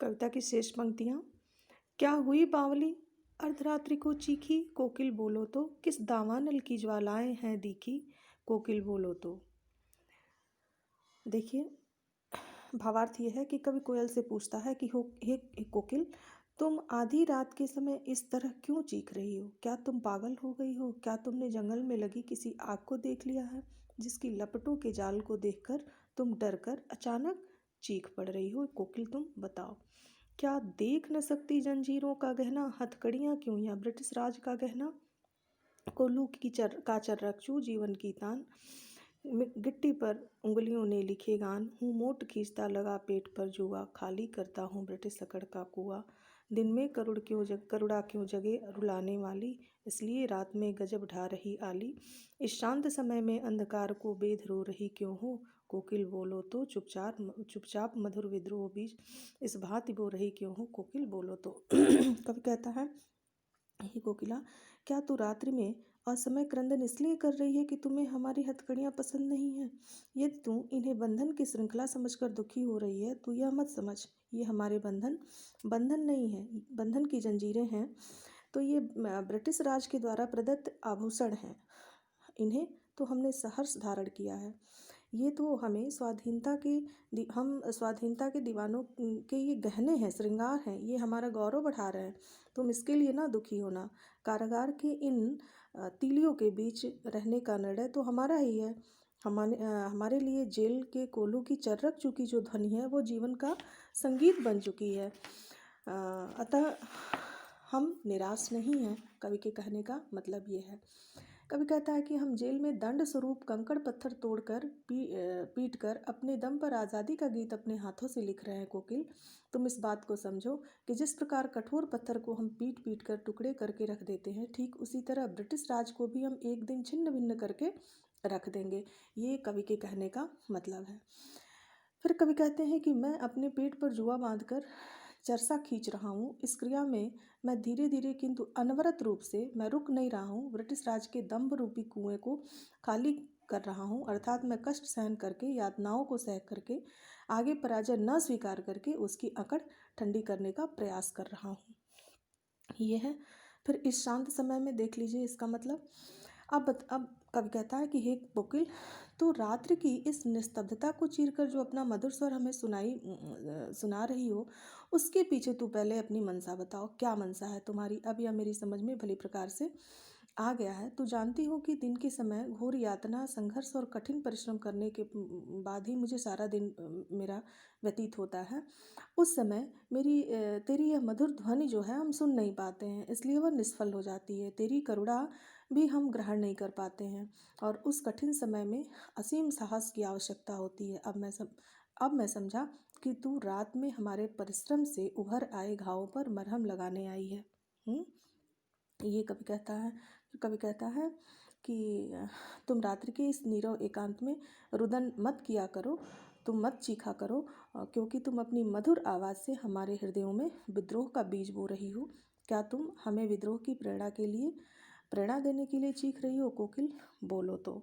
कविता की शेष पंक्तियाँ। क्या हुई बावली अर्धरात्रि को चीखी, कोकिल बोलो तो। किस दावानल की ज्वालाएं हैं दीखी, कोकिल बोलो तो। देखिए, भावार्थ ये है कि कवि कोयल से पूछता है कि हो हे कोकिल, तुम आधी रात के समय इस तरह क्यों चीख रही हो? क्या तुम पागल हो गई हो? क्या तुमने जंगल में लगी किसी आग को देख लिया है, जिसकी लपटों के जाल को देखकर तुम डर कर अचानक चीख पड़ रही हो? कोकिल, तुम बताओ। क्या देख न सकती जंजीरों का गहना, हथकड़ियाँ क्यों या ब्रिटिश राज का गहना? कोल्हू की काचर रखचू जीवन की तान, गिट्टी पर उंगलियों ने लिखे गान। हूँ मोट खींचता लगा पेट पर जुआ, खाली करता हूँ ब्रिटिश सकड़ का कुआ। दिन में करुणा क्यों जगे रुलाने वाली, इसलिए रात में गजब ढा रही आली। इस शांत समय में अंधकार को बेध रो रही क्यों हो, कोकिल बोलो तो। चुपचाप मधुर विद्रोह बीच इस भांति बो रही क्यों हो, कोकिल बोलो तो। कवि कहता है, हे कोकिला, क्या तू रात्रि में असमय क्रंदन इसलिए कर रही है कि तुम्हें हमारी हथकड़ियाँ पसंद नहीं हैं? यदि तू इन्हें बंधन की श्रृंखला समझकर दुखी हो रही है तो यह मत समझ, ये हमारे बंधन नहीं है, बंधन की जंजीरें हैं। तो ये ब्रिटिश राज के द्वारा प्रदत्त आभूषण हैं, इन्हें तो हमने सहर्ष धारण किया है। ये तो हमें हम स्वाधीनता के दीवानों के ये गहने हैं, श्रृंगार हैं, ये हमारा गौरव बढ़ा रहे हैं। तुम इसके लिए ना दुखी होना। कारागार के इन तीलियों के बीच रहने का निर्णय तो हमारा ही है। हमारे लिए जेल के कोल्हू की चर्रक चुकी जो ध्वनि है वो जीवन का संगीत बन चुकी है। अतः हम निराश नहीं हैं, कवि के कहने का मतलब ये है। कवि कहता है कि हम जेल में दंड स्वरूप कंकड़ पत्थर तोड़कर पीट कर अपने दम पर आज़ादी का गीत अपने हाथों से लिख रहे हैं। कोकिल, तुम इस बात को समझो कि जिस प्रकार कठोर पत्थर को हम पीट पीट कर टुकड़े करके रख देते हैं, ठीक उसी तरह ब्रिटिश राज को भी हम एक दिन छिन्न भिन्न करके रख देंगे। ये कवि के कहने का मतलब है। फिर कवि कहते हैं कि मैं अपने पेट पर जुआ बांधकर चरसा खींच रहा हूँ। इस क्रिया में मैं धीरे धीरे किंतु अनवरत रूप से मैं रुक नहीं रहा हूँ। ब्रिटिश राज के दम्भ रूपी कुएं को खाली कर रहा हूँ, अर्थात मैं कष्ट सहन करके, यातनाओं को सह करके, आगे पराजय न स्वीकार करके उसकी अकड़ ठंडी करने का प्रयास कर रहा हूँ। ये है। फिर इस शांत समय में देख लीजिए इसका मतलब। अब कवि कहता है कि हे कोकिल, तो रात्रि की इस निस्तब्धता को चीरकर जो अपना मधुर स्वर हमें सुना रही हो, उसके पीछे तू पहले अपनी मनसा बताओ। क्या मनसा है तुम्हारी? अब यह मेरी समझ में भली प्रकार से आ गया है। तू जानती हो कि दिन के समय घोर यातना, संघर्ष और कठिन परिश्रम करने के बाद ही मुझे सारा दिन मेरा व्यतीत होता है। उस समय तेरी यह मधुर ध्वनि जो है हम सुन नहीं पाते हैं, इसलिए वह निष्फल हो जाती है। तेरी करुणा भी हम ग्रहण नहीं कर पाते हैं और उस कठिन समय में असीम साहस की आवश्यकता होती है। अब मैं समझा कि तू रात में हमारे परिश्रम से उभर आए घावों पर मरहम लगाने आई है। ये कवि कहता है। कवि कहता है कि तुम रात्रि के इस नीरव एकांत में रुदन मत किया करो, तुम मत चीखा करो, क्योंकि तुम अपनी मधुर आवाज़ से हमारे हृदयों में विद्रोह का बीज बो रही हो। क्या तुम हमें विद्रोह की प्रेरणा देने के लिए चीख रही हो? कोकिल, बोलो तो।